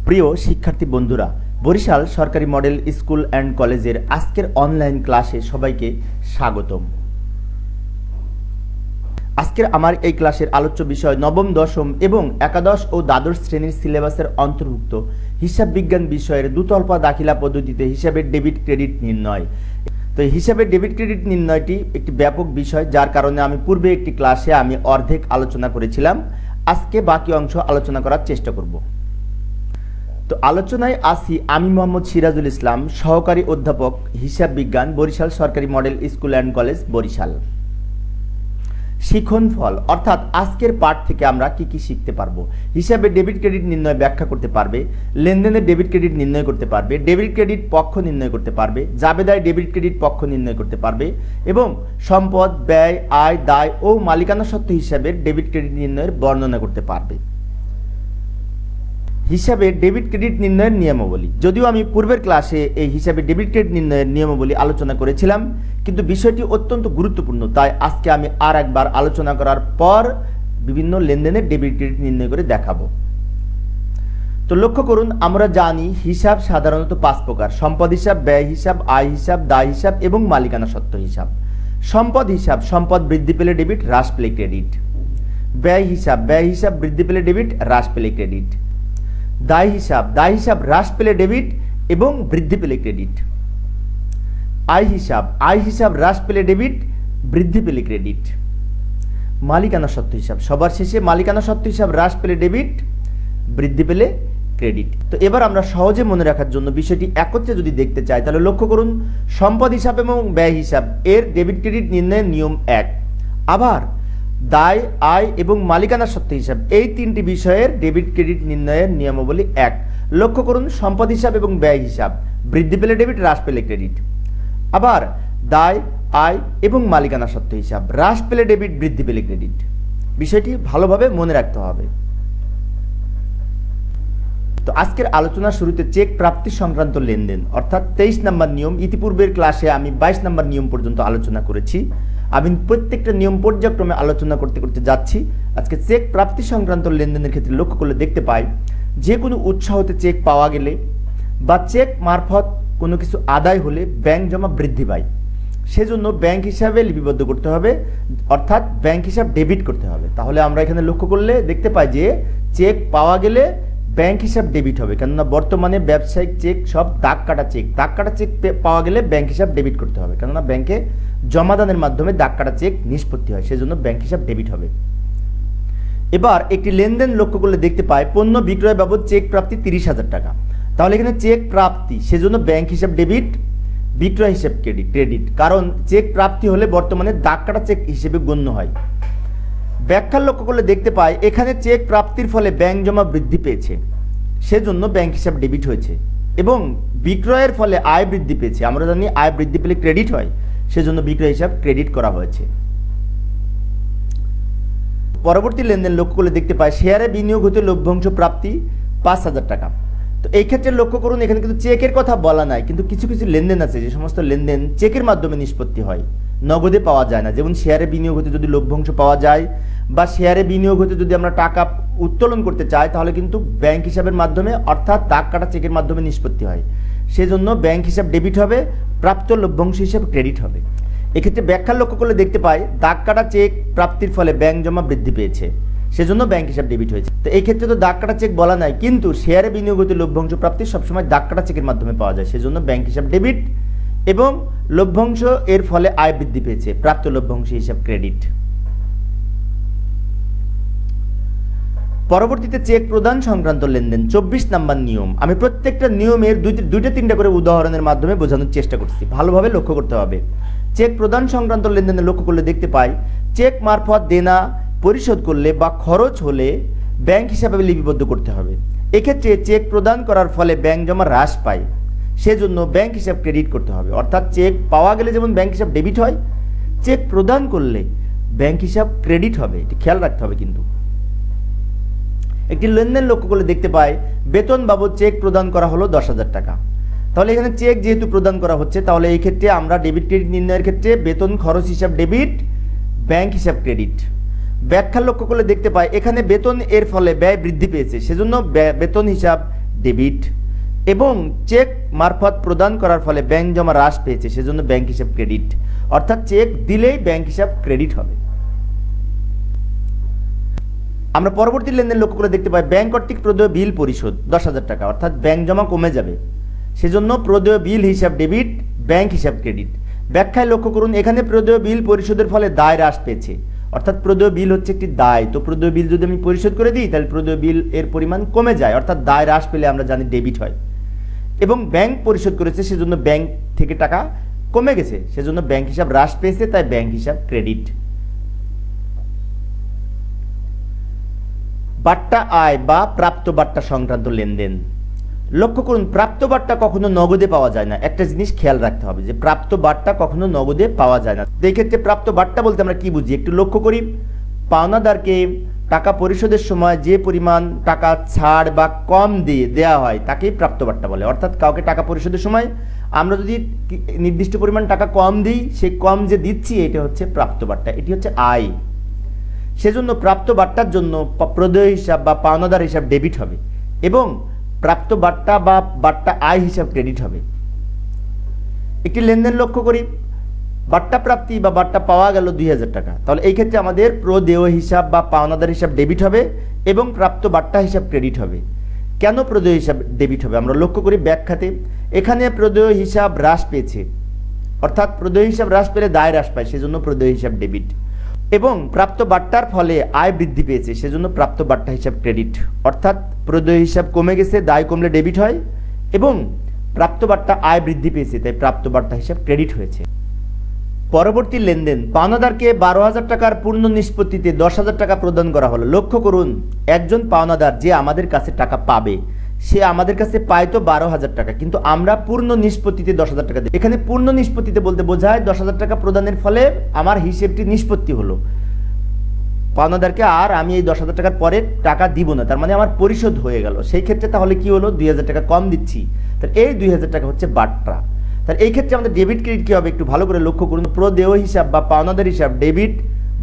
প্রিয় শিক্ষার্থী বন্ধুরা, বরিশাল সরকারি মডেল স্কুল অ্যান্ড কলেজের আজকের অনলাইন ক্লাসে সবাইকে স্বাগতম। আজকের আমার এই ক্লাসের আলোচ্য বিষয় নবম, দশম এবং একাদশ ও দ্বাদশ শ্রেণীর সিলেবাসের অন্তর্ভুক্ত হিসাব বিজ্ঞান বিষয়ের দুতরফা দাখিলা পদ্ধতিতে হিসাবের ডেবিট ক্রেডিট নির্ণয়। তো হিসাবের ডেবিট ক্রেডিট নির্ণয়টি একটি ব্যাপক বিষয়, যার কারণে আমি পূর্বে একটি ক্লাসে অর্ধেক আলোচনা করেছিলাম। আজকে বাকি অংশ আলোচনা করার চেষ্টা করব। তো আলোচনায় আসি আমি মোহাম্মদ সিরাজুল ইসলাম, সহকারী অধ্যাপক হিসাব বিজ্ঞান, বরিশাল সরকারি model school and college, Barishal. শিখন ফল অর্থাৎ আজকের পাঠ থেকে আমরা কি কি শিখতে পারবো। হিসাবে ডেবিট ক্রেডিট নির্ণয় ব্যাখ্যা করতে পারবে, লেনদেনের ডেবিট ক্রেডিট নির্ণয় করতে পারবে, ডেবিট ক্রেডিট পক্ষ নির্ণয় করতে পারবে, জাবেদায় ডেবিট ক্রেডিট পক্ষ নির্ণয় করতে পারবে এবং সম্পদ, ব্যয়, আয়, দায় ও মালিকানা সত্ত্ব হিসাবের ডেবিট ক্রেডিট নির্ণয়ের বর্ণনা করতে পারবে। হিসাবে ডেবিট ক্রেডিট নির্ণয়ের নিয়মাবলী। যদিও আমি পূর্বের ক্লাসে এই হিসাবে ডেবিট ক্রেডিট নির্ণয়ের নিয়মাবলী আলোচনা করেছিলাম, কিন্তু বিষয়টি অত্যন্ত গুরুত্বপূর্ণ, তাই আজকে আমি আর একবার আলোচনা করার পর বিভিন্ন লেনদেনের ডেবিট ক্রেডিট নির্ণয় করে দেখাবো। তো লক্ষ্য করুন, আমরা জানি হিসাব সাধারণত 5 প্রকার: সম্পদ হিসাব, ব্যয় হিসাব, আয় হিসাব, দায় হিসাব এবং মালিকানা সত্ত্ব হিসাব। সম্পদ হিসাব: সম্পদ বৃদ্ধি পেলে ডেবিট, হ্রাস পেলে ক্রেডিট। ব্যয় হিসাব: ব্যয় হিসাব বৃদ্ধি পেলে ডেবিট, হ্রাস পেলে ক্রেডিট। দায় হিসাব: দায় হিসাব হ্রাস পেলে ডেবিট এবং বৃদ্ধি পেলে ক্রেডিট। আয় হিসাব: আয় হিসাব হ্রাস পেলে ডেবিট, বৃদ্ধি পেলে ক্রেডিট। মালিকানা সত্ত্ব হিসাব: সবার শেষে মালিকানা সত্ত্ব হিসাব হ্রাস পেলে ডেবিট, বৃদ্ধি পেলে ক্রেডিট। তো এবার আমরা সহজে মনে রাখার জন্য বিষয়টি একত্রে যদি দেখতে চাই, তাহলে লক্ষ্য করুন, সম্পদ হিসাব এবং ব্যয় হিসাব এর ডেবিট ক্রেডিট নির্ণয়ের নিয়ম এক। আবার দায়, আয় এবং মালিকানা সত্ত্ব হিসাব এই তিনটি বিষয়ের ডেবিট ক্রেডিট নির্ণয়ের নিয়মাবলী এক। লক্ষ্য করুন, সম্পদ হিসাব এবং ব্যয় হিসাব বৃদ্ধি পেলে ডেবিট, হ্রাস পেলে ক্রেডিট। আবার দায়, আয় এবং মালিকানা সত্ত্ব হিসাব হ্রাস পেলে ডেবিট, বৃদ্ধি পেলে ক্রেডিট। বিষয়টি ভালোভাবে মনে রাখতে হবে। তো আজকের আলোচনার শুরুতে চেক প্রাপ্তি সংক্রান্ত লেনদেন অর্থাৎ 23 নম্বর নিয়ম। ইতিপূর্বের ক্লাসে আমি 22 নম্বর নিয়ম পর্যন্ত আলোচনা করেছি। আমি প্রত্যেকটা নিয়ম পর্যায়ক্রমে আলোচনা করতে করতে যাচ্ছি। আজকে চেক প্রাপ্তি সংক্রান্ত লেনদেনের ক্ষেত্রে লক্ষ্য করলে দেখতে পাই, যে কোনো উৎস হতে চেক পাওয়া গেলে বা চেক মারফত কোনো কিছু আদায় হলে ব্যাংক জমা বৃদ্ধি পায়। সেজন্য ব্যাংক হিসাবে লিপিবদ্ধ করতে হবে, অর্থাৎ ব্যাংক হিসাব ডেবিট করতে হবে। তাহলে আমরা এখানে লক্ষ্য করলে দেখতে পাই যে চেক পাওয়া গেলে ব্যাংক হিসাব ডেবিট হবে, কেননা বর্তমানে ব্যবসায়িক চেক সব দাগ কাটা চেক পাওয়া গেলে ব্যাংক হিসাব ডেবিট করতে হবে, কেননা ব্যাংকে জমাদানের মাধ্যমে দাগ কাটা চেক নিষ্পত্তি হয়, সেজন্য ব্যাংক হিসাব ডেবিট হবে। এবার একটি লেনদেন লক্ষ্য করলে দেখতে পাই, পণ্য বিক্রয় বাবদ চেক প্রাপ্তি 30,000 টাকা। তাহলে এখানে চেক প্রাপ্তি, সেজন্য ব্যাংক হিসাব ডেবিট, বিক্রয় হিসাব ক্রেডিট, কারণ চেক প্রাপ্তি হলে বর্তমানে দাগ কাটা চেক হিসেবে গণ্য হয়। ব্যাখ্যা লক্ষ্য করলে দেখতে পাই, এখানে চেক প্রাপ্তির ফলে ব্যাংক জমা বৃদ্ধি পেয়েছে, সেজন্য ব্যাংক হিসাব ডেবিট হয়েছে, এবং বিক্রয়ের ফলে আয় বৃদ্ধি পেয়েছে। আমরা জানি আয় বৃদ্ধি পেলে ক্রেডিট হয়, সেজন্য বিক্রয় হিসাব ক্রেডিট করা হয়েছে। পরবর্তী লেনদেন লক্ষ্য করলে দেখতে পাই, শেয়ারে বিনিয়োগ হতে লভ্যাংশ প্রাপ্তি 5,000 টাকা। তো এই ক্ষেত্রে লক্ষ্য করুন, এখানে কিন্তু চেকের কথা বলা নাই, কিন্তু কিছু কিছু লেনদেন আছে যে সমস্ত লেনদেন চেকের মাধ্যমে নিষ্পত্তি হয়, নগদে পাওয়া যায় না। যেমন শেয়ারে বিনিয়োগ হতে যদি লভ্যাংশ পাওয়া যায় বা শেয়ারে বিনিয়োগ হতে যদি আমরা টাকা উত্তোলন করতে চাই, তাহলে কিন্তু ব্যাংক হিসাবের মাধ্যমে অর্থাৎ দাগ কাটা চেকের মাধ্যমে নিষ্পত্তি হয়, সেজন্য ব্যাংক হিসাব ডেবিট হবে, প্রাপ্ত লভ্যাংশ হিসাব ক্রেডিট হবে। এক্ষেত্রে ব্যাখ্যা লক্ষ্য করলে দেখতে পাই, দাগ কাটা চেক প্রাপ্তির ফলে ব্যাংক জমা বৃদ্ধি পেয়েছে, সেজন্য ব্যাংক হিসাব ডেবিট হয়েছে। তো এই ক্ষেত্রে তো দাগ কাটা চেক বলা নাই, কিন্তু শেয়ারে বিনিয়োগ হতে লভ্যাংশ প্রাপ্তি সবসময় দাগ কাটা চেকের মাধ্যমে পাওয়া যায়, সেজন্য ব্যাংক হিসাব ডেবিট, এবং লভ্যাংশ এর ফলে আয় বৃদ্ধি পেয়েছে, প্রাপ্ত লভ্যাংশ হিসাব ক্রেডিট। পরবর্তীতে চেক প্রদান সংক্রান্ত লেনদেন 24 নম্বর নিয়ম। আমি প্রত্যেকটা নিয়মের দুইটা তিনটা করে উদাহরণের মাধ্যমে বোঝানোর চেষ্টা করছি, ভালোভাবে লক্ষ্য করতে হবে। চেক প্রদান সংক্রান্ত লেনদেনে লক্ষ্য করলে দেখতে পাই, চেক মারফত দেনা পরিশোধ করলে বা খরচ হলে ব্যাংক হিসাবে লিপিবদ্ধ করতে হবে। এক্ষেত্রে চেক প্রদান করার ফলে ব্যাংক জমা হ্রাস পায়, সেজন্য ব্যাংক হিসাব ক্রেডিট করতে হবে। অর্থাৎ চেক পাওয়া গেলে যেমন ব্যাংক হিসাব ডেবিট হয়, চেক প্রদান করলে ব্যাংক হিসাব ক্রেডিট হবে, এটি খেয়াল রাখতে হবে। কিন্তু একটি লেনদেন লক্ষ্য করলে দেখতে পাই, বেতন বাবদ চেক প্রদান করা হলো 10,000 টাকা। তাহলে এখানে চেক যেহেতু প্রদান করা হচ্ছে, তাহলে এই ক্ষেত্রে আমরা ডেবিট ক্রেডিট নির্ণয়ের ক্ষেত্রে বেতন খরচ হিসাব ডেবিট, ব্যাংক হিসাব ক্রেডিট। ব্যাখ্যা লক্ষ্য করলে দেখতে পাই, এখানে বেতন এর ফলে ব্যয় বৃদ্ধি পেয়েছে, সেজন্য বেতন হিসাব ডেবিট, এবং চেক মারফত প্রদান করার ফলে ব্যাংক জমা হ্রাস পেয়েছে, সেজন্য ব্যাংক হিসাব ক্রেডিট। অর্থাৎ চেক দিলেই ব্যাংক হিসাব ক্রেডিট হবে। আমরা পরবর্তী লেনদেন লক্ষ্য করে দেখতে পাই ব্যাংক কর্তৃক প্রদেয় বিল পরিশোধ 10,000 টাকা, অর্থাৎ ব্যাংক জমা কমে যাবে, সেজন্য প্রদেয় বিল হিসাব ডেবিট, ব্যাংক হিসাব ক্রেডিট। ব্যাখ্যায় লক্ষ্য করুন, এখানে প্রদেয় বিল পরিশোধের ফলে দায় হ্রাস পেয়েছে, অর্থাৎ প্রদেয় বিল হচ্ছে একটি দায়, তো প্রদেয় বিল যদি আমি পরিশোধ করে দিই তাহলে প্রদেয় বিল এর পরিমাণ কমে যায়, অর্থাৎ দায় হ্রাস পেলে আমরা জানি ডেবিট হয়। এবং ব্যাংক পরিশোধ করেছে, সেজন্য ব্যাংক থেকে টাকা কমে গেছে, সেজন্য ব্যাংক হিসাব হ্রাস পেয়েছে, তাই ব্যাংক হিসাব ক্রেডিট। বাট্টা আয় বা প্রাপ্ত বাট্টা সংক্রান্ত লেনদেন লক্ষ্য করুন, প্রাপ্ত বাট্টা কখনো নগদে পাওয়া যায় না। একটা জিনিস খেয়াল রাখতে হবে যে প্রাপ্ত বাট্টা কখনো নগদে পাওয়া যায় না। এই ক্ষেত্রে প্রাপ্ত বাট্টা বলতে আমরা কি বুঝি একটু লক্ষ্য করি। পাওনাদারকে টাকা পরিশোধের সময় যে পরিমাণ টাকা ছাড় বা কম দিয়ে দেওয়া হয় তাকেই প্রাপ্ত বাট্টা বলে। অর্থাৎ কাউকে টাকা পরিশোধের সময় আমরা যদি নির্দিষ্ট পরিমাণ টাকা কম দিই, সেই কম যে দিচ্ছি এটা হচ্ছে প্রাপ্ত বাট্টা, এটি হচ্ছে আয়। সেজন্য প্রাপ্ত বাট্টার জন্য প্রদেয় হিসাব বা পাওনাদার হিসাব ডেবিট হবে এবং প্রাপ্ত বাট্টা বা বাট্টা আয় হিসাব ক্রেডিট হবে। একটি লেনদেন লক্ষ্য করি, বাট্টা প্রাপ্তি বা বাট্টা পাওয়া গেল 2,000 টাকা, তাহলে এই ক্ষেত্রে আমাদের প্রদেয় হিসাব বা পাওনাদার হিসাব ডেবিট হবে এবং প্রাপ্ত বাট্টা হিসাব ক্রেডিট হবে। কেন প্রদেয় হিসাব ডেবিট হবে আমরা লক্ষ্য করি ব্যাখ্যাতে। এখানে প্রদেয় হিসাব হ্রাস পেয়েছে, অর্থাৎ প্রদেয় হিসাব হ্রাস পেলে দায় হ্রাস পায়, সেজন্য প্রদেয় হিসাব ডেবিট। এবং প্রাপ্ত বাট্টার ফলে আয় বৃদ্ধি পেয়েছে, সেজন্য প্রাপ্ত বাট্টা হিসাব ক্রেডিট। অর্থাৎ প্রদেয় হিসাব কমে গেছে, দায় কমলে ডেবিট হয়, এবং প্রাপ্ত বাট্টা আয় বৃদ্ধি পেয়েছে, তাই প্রাপ্ত বাট্টা হিসাব ক্রেডিট হয়েছে। পরবর্তী লেনদেন, পাওনাদারকে 12,000 টাকার পূর্ণ নিষ্পত্তিতে 10,000 টাকা প্রদান করা হলো। লক্ষ্য করুন, একজন পাওনাদার যে আমাদের কাছে টাকা পাবে, সে আমাদের কাছে পায় তো 12,000 টাকা, কিন্তু আমরা পূর্ণ নিষ্পত্তিতে 10,000 টাকা দিই। এখানে পূর্ণ নিষ্পত্তিতে বলতে বোঝায় 10,000 টাকা প্রদানের ফলে আমার হিসেবটি নিষ্পত্তি হলো, পাওনাদারকে আর আমি এই 10,000 টাকার পরে টাকা দিব না, তার মানে আমার পরিশোধ হয়ে গেল। সেই ক্ষেত্রে তাহলে কি হলো, 2,000 টাকা কম দিচ্ছি, তাহলে এই 2,000 টাকা হচ্ছে বাট্টা। তাহলে এই ক্ষেত্রে আমাদের ডেবিট ক্রেডিট কী হবে একটু ভালো করে লক্ষ্য করুন। প্রদেয় হিসাব বা পাওনাদার হিসাব ডেবিট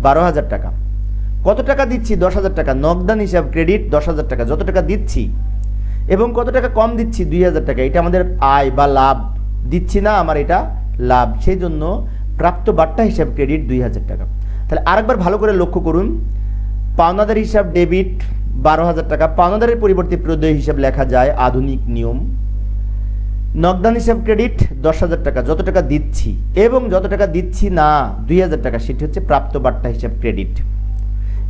12,000 টাকা, কত টাকা দিচ্ছি 10,000 টাকা, নগদান হিসাব ক্রেডিট 10,000 টাকা, যত টাকা দিচ্ছি, এবং কত টাকা কম দিচ্ছি 2,000 টাকা, এটা আমাদের আয় বা লাভ, দিচ্ছি না আমার এটা লাভ, সেই জন্য প্রাপ্ত বাট্টা হিসাব ক্রেডিট 2,000 টাকা। তাহলে আরেকবার ভালো করে লক্ষ্য করুন, পাওনাদার হিসাব ডেবিট 12,000 টাকা, পাওনাদারের পরিবর্তে প্রদেয় হিসাব লেখা যায় আধুনিক নিয়ম। নগদান হিসাব ক্রেডিট 10,000 টাকা, যত টাকা দিচ্ছি, এবং যত টাকা দিচ্ছি না 2,000 টাকা, সেটি হচ্ছে প্রাপ্ত বাট্টা হিসাব ক্রেডিট।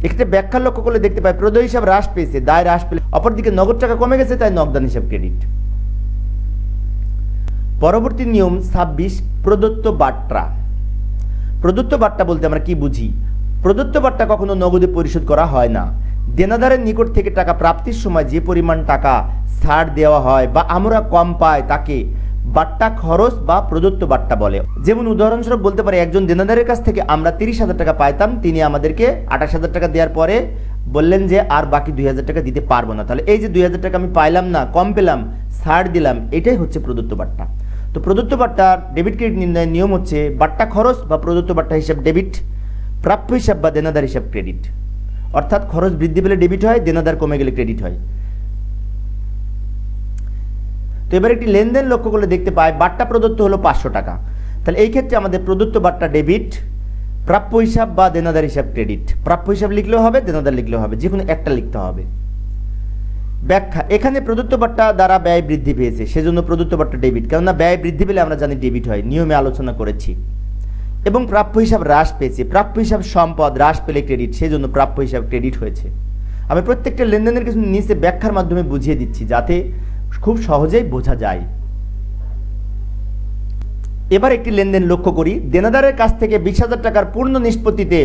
এক্ষেত্রে ব্যাখ্যা লক্ষ্য করলে দেখতে পাই প্রদেয় হিসাব হ্রাস পেয়েছে, দায় হ্রাস পেলে, অপরদিকে নগদ টাকা কমে গেছে, তাই নগদান হিসাব ক্রেডিট। পরবর্তী নিয়ম 26, প্রদত্ত বাট্টা। প্রদত্ত বাট্টা বলতে আমরা কি বুঝি। প্রদত্ত বাট্টা কখনো নগদে পরিশোধ করা হয় না। দেনাদারের নিকট থেকে টাকা প্রাপ্তির সময় যে পরিমাণ টাকা ছাড় দেওয়া হয় বা আমরা কম পাই তাকে বাট্টা খরচ বা প্রদত্ত বাট্টা বলে। যেমন উদাহরণস্বরূপ বলতে পারি, একজন দেনাদারের কাছ থেকে আমরা 30,000 টাকা পাইতাম, তিনি আমাদেরকে 28,000 টাকা দেওয়ার পরে বললেন যে আর বাকি 2,000 টাকা দিতে পারবো না। তাহলে এই যে 2,000 টাকা আমি পাইলাম না, কম পেলাম, ছাড় দিলাম, এটাই হচ্ছে প্রদত্ত বাট্টা। তো প্রদত্ত বাট্টার ডেবিট ক্রেডিট নির্ণয়ের নিয়ম হচ্ছে বাট্টা খরচ বা প্রদত্ত বাট্টা হিসাব ডেবিট, প্রাপ্য হিসাব বা দেনাদার হিসাব ক্রেডিট। অর্থাৎ খরচ বৃদ্ধি পেলে ডেবিট হয়, দেনাদার কমে গেলে ক্রেডিট হয়। তো এবার একটি লেনদেন লক্ষ্য করলে দেখতে পাই বাট্টা প্রদত্ত হলো 500 টাকা। তাহলে এই ক্ষেত্রে আমাদের প্রদত্ত বাট্টা ডেবিট, প্রাপ্য হিসাব বা দেনাদার হিসাব ক্রেডিট। প্রাপ্য হিসাব লিখলেও হবে, দেনাদার লিখলেও হবে, যে কোনো একটা লিখতে হবে। ব্যাখ্যা, এখানে প্রদত্ত বাট্টা দ্বারা ব্যয় বৃদ্ধি পেয়েছে, সেজন্য প্রদত্ত বাট্টা ডেবিট, কেননা ব্যয় বৃদ্ধি পেলে আমরা জানি ডেবিট হয়, নিয়মে আলোচনা করেছি। এবং প্রাপ্য হিসাব হ্রাস পেয়েছে, প্রাপ্য হিসাব সম্পদ, হ্রাস পেলে ক্রেডিট, সেজন্য প্রাপ্য হিসাব ক্রেডিট হয়েছে। আমি প্রত্যেকটা লেনদেনের কিছু নিচে ব্যাখ্যার মাধ্যমে বুঝিয়ে দিচ্ছি যাতে খুব সহজেই বোঝা যায়। এবার একটি লেনদেন লক্ষ্য করি, দেনাদারের কাছ থেকে 20,000 টাকার পূর্ণ নিষ্পত্তিতে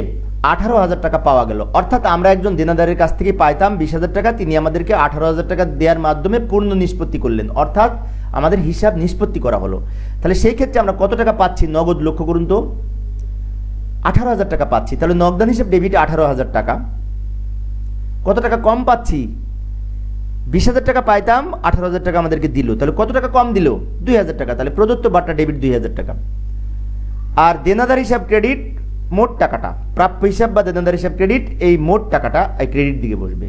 18,000 টাকা পাওয়া গেল। অর্থাৎ আমরা একজন দেনাদারের কাছ থেকে পাইতাম 20,000 টাকা, তিনি আমাদেরকে 18,000 টাকা দেওয়ার মাধ্যমে পূর্ণ নিষ্পত্তি করলেন, অর্থাৎ আমাদের হিসাব নিষ্পত্তি করা হলো। তাহলে সেই ক্ষেত্রে আমরা কত টাকা পাচ্ছি নগদ লক্ষ্য করুন তো, 18,000 টাকা পাচ্ছি। তাহলে নগদান হিসাব ডেবিট 18,000 টাকা, কত টাকা কম পাচ্ছি, 20,000 টাকা পাইতাম, 18,000 টাকা আমাদেরকে দিল, তাহলে কত টাকা কম দিল, 2,000 টাকা। তাহলে প্রদত্ত বাট্টা ডেবিট 2,000 টাকা। আর দেনাদার হিসাব ক্রেডিট, মোট টাকাটা, প্রাপ্য হিসাব বা দেনাদার হিসাব ক্রেডিট, এই মোট টাকাটা এই ক্রেডিট দিকে বসবে।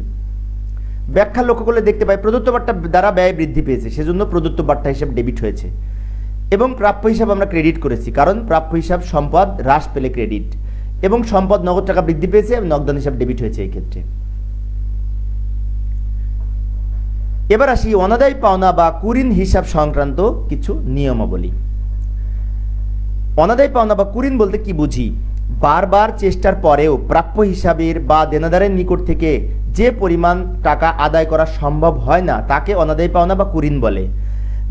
ব্যাখ্যা লক্ষ্য করলে দেখতে পাই প্রদত্ত বার্তা দ্বারা ব্যয় বৃদ্ধি পেয়েছে, সেজন্য প্রদত্ত বার্তা হিসাব ডেবিট হয়েছে। এবং প্রাপ্য হিসাব আমরা ক্রেডিট করেছি, কারণ প্রাপ্য হিসাব সম্পদ হ্রাস পেলে ক্রেডিট, এবং সম্পদ নগদ টাকা বৃদ্ধি পেয়েছে এবং নগদান হিসাব ডেবিট হয়েছে এই ক্ষেত্রে। এবার আসি অনাদায়ী পাওনা বা কুঋণ হিসাব সংক্রান্ত কিছু নিয়মাবলী। অনাদায়ী পাওনা বা কুঋণ বলতে কি বুঝি? বারবার চেষ্টার পরেও প্রাপ্য হিসাবের বা দেনাদারের নিকট থেকে যে পরিমাণ টাকা আদায় করা সম্ভব হয় না তাকে অনাদায়ী পাওনা বা কুঋণ বলে।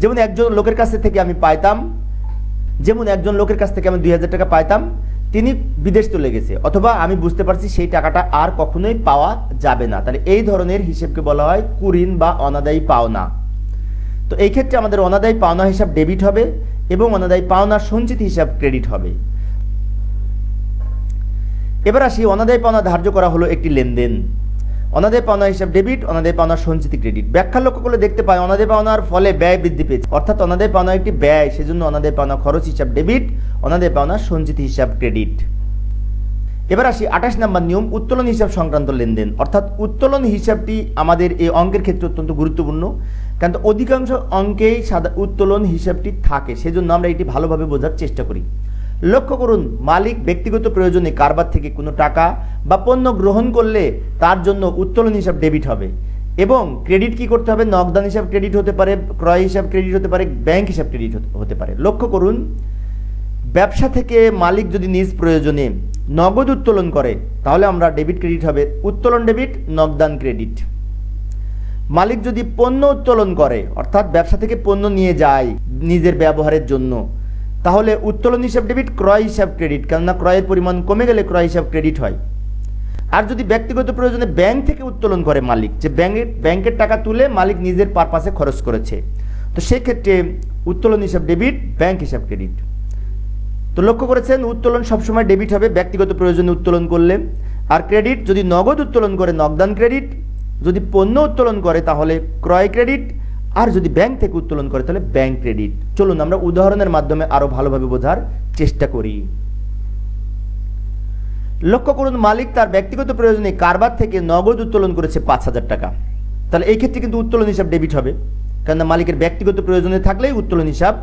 যেমন একজন লোকের কাছ থেকে আমি 2000 টাকা পাইতাম, তিনি বিদেশ চলে গেছে, অথবা আমি বুঝতে পারছি সেই টাকাটা আর কখনোই পাওয়া যাবে না, তাহলে এই ধরনের হিসেবকে বলা হয় কুঋণ বা অনাদায়ী পাওনা। তো এই ক্ষেত্রে আমাদের অনাদায়ী পাওনা হিসাব ডেবিট হবে এবং অনাদায়ী পাওনা সঞ্চিত হিসাব ক্রেডিট হবে। এবার আসি অনাদায়ী পাওনা ধার্য করা হলো একটি লেনদেন। অনাদায়ী পাওনা হিসাব ডেবিট, অনাদায়ী পাওনা সঞ্চিত ক্রেডিট। ব্যাখ্যা লক্ষ্য করলে দেখতে পাই অনাদায়ী পাওনার ফলে ব্যয় বৃদ্ধি পেয়েছে, অর্থাৎ অনাদায়ী পাওনা একটি ব্যয়, সেজন্য অনাদায়ী পাওনা খরচ হিসাব ডেবিট, অনাদায়ী পাওনা সঞ্চিত হিসাব ক্রেডিট। এবার আসি 28 নম্বর নিয়ম, উত্তোলন হিসাব সংক্রান্ত লেনদেন। অর্থাৎ উত্তোলন হিসাবটি আমাদের এই অঙ্কের ক্ষেত্রে অত্যন্ত গুরুত্বপূর্ণ, কারণ অধিকাংশ অঙ্কেই উত্তোলন হিসাবটি থাকে, সেজন্য আমরা এটি ভালোভাবে বোঝার চেষ্টা করি। লক্ষ্য করুন, মালিক ব্যক্তিগত প্রয়োজনে কারবার থেকে কোনো টাকা বা পণ্য গ্রহণ করলে তার জন্য উত্তোলন হিসাব ডেবিট হবে, এবং ক্রেডিট কি করতে হবে? নগদান হিসাব ক্রেডিট হতে পারে, ক্রয় হিসাব ক্রেডিট হতে পারে, ব্যাংক হিসাব ক্রেডিট হতে পারে। লক্ষ্য করুন, ব্যবসা থেকে মালিক যদি নিজ প্রয়োজনে নগদ উত্তোলন করে তাহলে আমরা ডেবিট ক্রেডিট হবে, উত্তোলন ডেবিট, নগদান ক্রেডিট। মালিক যদি পণ্য উত্তোলন করে, অর্থাৎ ব্যবসা থেকে পণ্য নিয়ে যায় নিজের ব্যবহারের জন্য, তাহলে উত্তোলন হিসাব ডেবিট, ক্রয় হিসাব ক্রেডিট, কেননা ক্রয়ের পরিমাণ কমে গেলে ক্রয় হিসাব ক্রেডিট হয়। আর যদি ব্যক্তিগত প্রয়োজনে ব্যাংক থেকে উত্তোলন করে মালিক, যে ব্যাংকের টাকা তুলে মালিক নিজের পারপাসে খরচ করেছে, তো সেক্ষেত্রে উত্তোলন হিসাব ডেবিট, ব্যাংক হিসাব ক্রেডিট। তো লক্ষ্য করেছেন, উত্তোলন সবসময় ডেবিট হবে ব্যক্তিগত প্রয়োজনে উত্তোলন করলে, আর ক্রেডিট যদি নগদ উত্তোলন করে নগদান ক্রেডিট, যদি পণ্য উত্তোলন করে তাহলে ক্রয় ক্রেডিট, আর যদি ব্যাংক থেকে উত্তোলন করে তাহলে ব্যাংক ক্রেডিট। চলুন আমরা উদাহরণের মাধ্যমে আরো ভালোভাবে বোঝার চেষ্টা করি। লক্ষ্য করুন, মালিক তার ব্যক্তিগত প্রয়োজনে কারবার থেকে নগদ উত্তোলন করেছে 5000 টাকা, তাহলে এই ক্ষেত্রে কিন্তু উত্তোলন হিসাব ডেবিট হবে, কারণ মালিকের ব্যক্তিগত প্রয়োজনে থাকলেই উত্তোলন হিসাব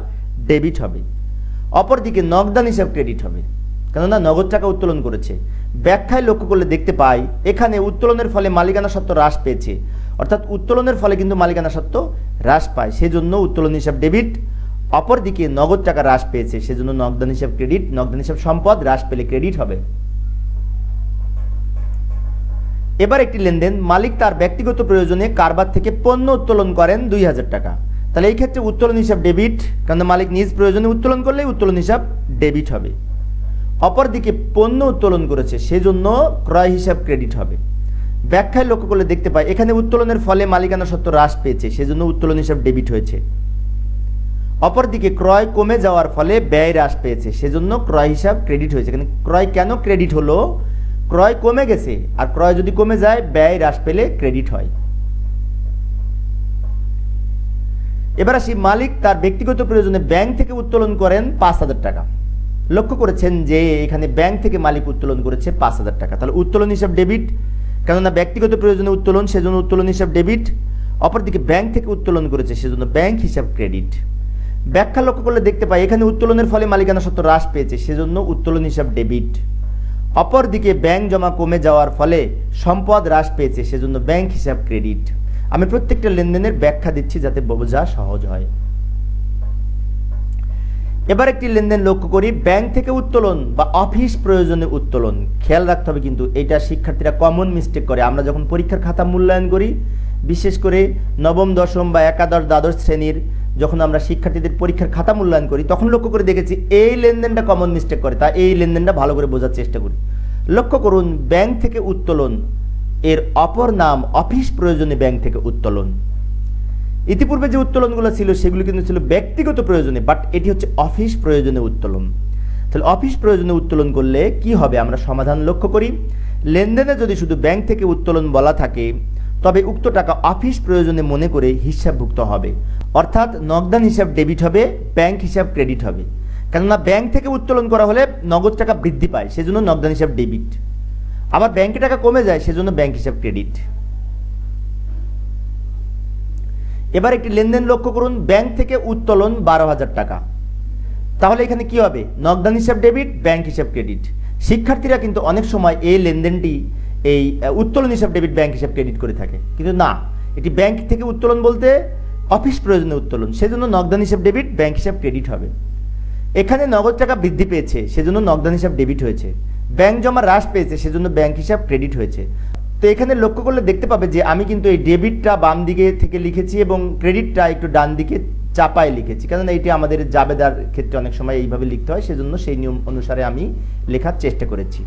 ডেবিট হবে। অপরদিকে নগদান হিসাব ক্রেডিট হবে, কেননা নগদ টাকা উত্তোলন করেছে। ব্যাখ্যায় লক্ষ্য করলে দেখতে পাই এখানে উত্তোলনের ফলে মালিকানা সত্ত্ব হ্রাস পেয়েছে, অর্থাৎ উত্তোলনের ফলে কিন্তু মালিকানা সত্ত্ব হ্রাস পায়, সেজন্য উত্তোলন হিসাব ডেবিট। অপরদিকে নগদ টাকা হ্রাস পেয়েছে, সেজন্য নগদান হিসাব ক্রেডিট, নগদান হিসাব সম্পদ হ্রাস পেলে ক্রেডিট হবে। এবার একটি লেনদেন, মালিক তার ব্যক্তিগত প্রয়োজনে কারবার থেকে পণ্য উত্তোলন করেন 2000 টাকা, তাহলে এই ক্ষেত্রে উত্তোলন হিসাব ডেবিট, কারণ মালিক নিজ প্রয়োজনে উত্তোলন করলে উত্তোলন হিসাব ডেবিট হবে। অপরদিকে পণ্য উত্তোলন করেছে, সেজন্য ক্রয় হিসাব ক্রেডিট হবে। ব্যাখ্যায় লক্ষ্য করলে দেখতে পাই এখানে উত্তোলনের ফলে মালিকানা সত্ত্ব হ্রাস পেয়েছে, সেজন্য উত্তোলন হিসাব ডেবিট হয়েছে। অপরদিকে ক্রয় কমে যাওয়ার ফলে ব্যয় হ্রাস পেয়েছে, সেজন্য ক্রয় হিসাব ক্রেডিট হয়েছে। এখানে ক্রয় কেন ক্রেডিট হলো? ক্রয় কমে গেছে, আর ক্রয় যদি কমে যায় ব্যয় হ্রাস পেলে ক্রেডিট হয়। এবার আসি, মালিক তার ব্যক্তিগত প্রয়োজনে ব্যাংক থেকে উত্তোলন করেন 5000 টাকা। লক্ষ্য করেছেন যে এখানে ব্যাংক থেকে মালিক উত্তোলন করেছে 5000 টাকা, তাহলে উত্তোলন হিসাব ডেবিট, কেননা ব্যক্তিগত প্রয়োজনে উত্তোলন, সেজন্য উত্তোলন হিসাব ডেবিট। অপরদিকে ব্যাংক থেকে উত্তোলন করেছে, সেজন্য ব্যাংক হিসাব ক্রেডিট। ব্যাখ্যা লক্ষ্য করলে দেখতে পাই এখানে উত্তোলনের ফলে মালিকানা সত্ত্ব হ্রাস পেয়েছে, সেজন্য উত্তোলন হিসাব ডেবিট। অপরদিকে ব্যাংক জমা কমে যাওয়ার ফলে সম্পদ হ্রাস পেয়েছে, সেজন্য ব্যাংক হিসাব ক্রেডিট। আমি প্রত্যেকটা লেনদেনের ব্যাখ্যা দিচ্ছি যাতে বোঝা সহজ হয়। এবার একটি লেনদেন লক্ষ্য করি, ব্যাংক থেকে উত্তোলন বা অফিস প্রয়োজনে উত্তোলন। খেয়াল রাখতে হবে কিন্তু এটা শিক্ষার্থীরা কমন মিস্টেক করে। আমরা যখন পরীক্ষার খাতা মূল্যায়ন করি, বিশেষ করে নবম, দশম বা একাদশ, দ্বাদশ শ্রেণীর যখন আমরা শিক্ষার্থীদের পরীক্ষার খাতা মূল্যায়ন করি, তখন লক্ষ্য করে দেখেছি এই লেনদেনটা কমন মিস্টেক করে, তাই এই লেনদেনটা ভালো করে বোঝার চেষ্টা করি। লক্ষ্য করুন, ব্যাংক থেকে উত্তোলন এর অপর নাম অফিস প্রয়োজনে ব্যাংক থেকে উত্তোলন। ইতিপূর্বে যে উত্তোলনগুলো ছিল সেগুলো কিন্তু ছিল ব্যক্তিগত প্রয়োজনে, বাট এটি হচ্ছে অফিস প্রয়োজনে উত্তোলন। তাহলে অফিস প্রয়োজনে উত্তোলন করলে কি হবে আমরা সমাধান লক্ষ্য করি। লেনদেনে যদি শুধু ব্যাংক থেকে উত্তোলন বলা থাকে তবে উক্ত টাকা অফিস প্রয়োজনে মনে করে হিসাবভুক্ত হবে, অর্থাৎ নগদান হিসাব ডেবিট হবে, ব্যাংক হিসাব ক্রেডিট হবে। কেননা ব্যাংক থেকে উত্তোলন করা হলে নগদ টাকা বৃদ্ধি পায়, সেজন্য নগদান হিসাব ডেবিট। আবার ব্যাংকে টাকা কমে যায়, সেজন্য ব্যাংক হিসাব ক্রেডিট। এবার একটি লেনদেন লক্ষ্য করুন, ব্যাংক থেকে উত্তোলন 12,000 টাকা। তাহলে এখানে কি হবে? নগদান হিসাব ডেবিট, ব্যাংক হিসাব ক্রেডিট। শিক্ষার্থীরা কিন্তু অনেক সময় এই লেনদেনটি এই উত্তোলন হিসাব ডেবিট, ব্যাংক হিসাব ক্রেডিট করে থাকে, কিন্তু না, এটি ব্যাংক থেকে উত্তোলন বলতে অফিস প্রয়োজনে উত্তোলন, সেজন্য নগদান হিসাব ডেবিট, ব্যাংক হিসাব ক্রেডিট হবে। এখানে নগদ টাকা বৃদ্ধি পেয়েছে, সেজন্য নগদান হিসাব ডেবিট হয়েছে। ব্যাংক জমা হ্রাস পেয়েছে, সেজন্য ব্যাংক হিসাব ক্রেডিট হয়েছে। তো এখানে লক্ষ্য করলে দেখতে পাবে যে আমি কিন্তু এই ডেবিটটা বাম দিকে থেকে লিখেছি এবং ক্রেডিটটা একটু ডান দিকে চাপায় লিখেছি, কারণ এটি আমাদের জাবেদার ক্ষেত্রে অনেক সময় এইভাবে লিখতে হয়, সেজন্য সেই নিয়ম অনুসারে আমি লেখার চেষ্টা করেছি।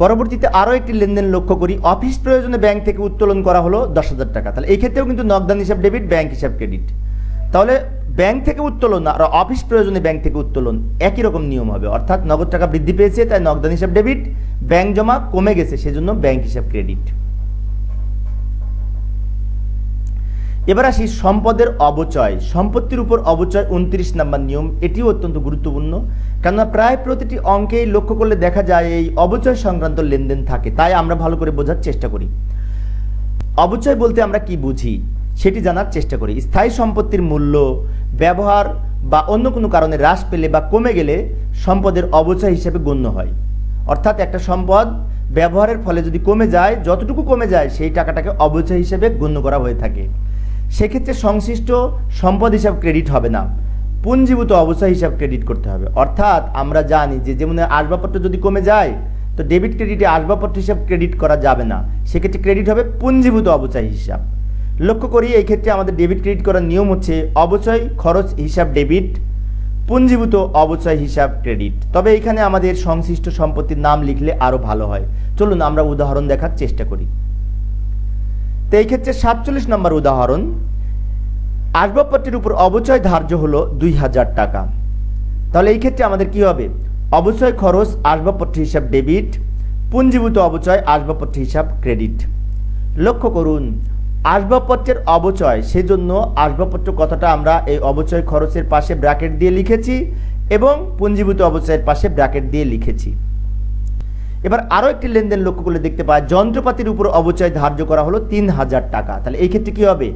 পরবর্তীতে আরও একটি লেনদেন লক্ষ্য করি, অফিস প্রয়োজনে ব্যাংক থেকে উত্তোলন করা হলো 10,000 টাকা। তাহলে এই ক্ষেত্রেও কিন্তু নগদান হিসাব ডেবিট, ব্যাংক হিসাব ক্রেডিট। তাহলে ব্যাংক থেকে উত্তোলন আর অফিস প্রয়োজনে ব্যাংক থেকে উত্তোলন একই রকম নিয়ম হবে, অর্থাৎ নগদ টাকা বৃদ্ধি পেয়েছে তাই নগদান হিসাব ডেবিট, ব্যাংক জমা কমে গেছে সেজন্য ব্যাংক হিসাব ক্রেডিট। এবার আসি সম্পদের অবচয়। সম্পত্তির উপর অবচয় 29 নম্বর নিয়ম, এটিও অত্যন্ত গুরুত্বপূর্ণ, কেননা প্রায় প্রতিটি অঙ্কেই লক্ষ্য করলে দেখা যায় এই অবচয় সংক্রান্ত লেনদেন থাকে, তাই আমরা ভালো করে বোঝার চেষ্টা করি। অবচয় বলতে আমরা কি বুঝি সেটি জানার চেষ্টা করি। স্থায়ী সম্পত্তির মূল্য ব্যবহার বা অন্য কোনো কারণে হ্রাস পেলে বা কমে গেলে সম্পদের অবচয় হিসেবে গণ্য হয়। অর্থাৎ একটা সম্পদ ব্যবহারের ফলে যদি কমে যায়, যতটুকু কমে যায় সেই টাকাটাকে অবচয় হিসেবে গণ্য করা হয়ে থাকে। সেক্ষেত্রে সংশ্লিষ্ট সম্পদ হিসাব ক্রেডিট হবে না, পুঞ্জীভূত অবচয় হিসাব ক্রেডিট করতে হবে। অর্থাৎ আমরা জানি যে যেমন আসবাবপত্র যদি কমে যায় তো ডেবিট ক্রেডিটে আসবাবপত্র হিসাব ক্রেডিট করা যাবে না, সেক্ষেত্রে ক্রেডিট হবে পুঞ্জীভূত অবচয় হিসাব। লক্ষ্য করি এই ক্ষেত্রে আমাদের ডেবিট ক্রেডিট করার নিয়ম হচ্ছে অবচয় খরচ হিসাব ডেবিট, পুঞ্জীভূত অবচয় হিসাব ক্রেডিট। তবে এখানে আমাদের সংশ্লিষ্ট সম্পত্তির নাম লিখলে আরও ভালো হয়। চলুন আমরা উদাহরণ দেখার চেষ্টা করি। তো এই ক্ষেত্রে 47 নম্বর উদাহরণ, আসবাবপত্রের উপর অবচয় ধার্য হলো 2,000 টাকা। তাহলে এই ক্ষেত্রে আমাদের কি হবে? অবচয় খরচ আসবাবপত্র হিসাব ডেবিট, পুঞ্জীভূত অবচয় আসবাবপত্র হিসাব ক্রেডিট। লক্ষ্য করুন আসবাবপত্রের অবচয়, সেজন্য আসবাবপত্র কথাটা আমরা এই অবচয় খরচের পাশে ব্র্যাকেট দিয়ে লিখেছি এবং পুঞ্জীভূত অবচয়ের পাশে ব্র্যাকেট দিয়ে লিখেছি। এবার আরও একটি লেনদেন লক্ষ্য করলে দেখতে পাই যন্ত্রপাতির উপর অবচয় ধার্য করা হলো 3,000 টাকা। তাহলে এই ক্ষেত্রে কি হবে?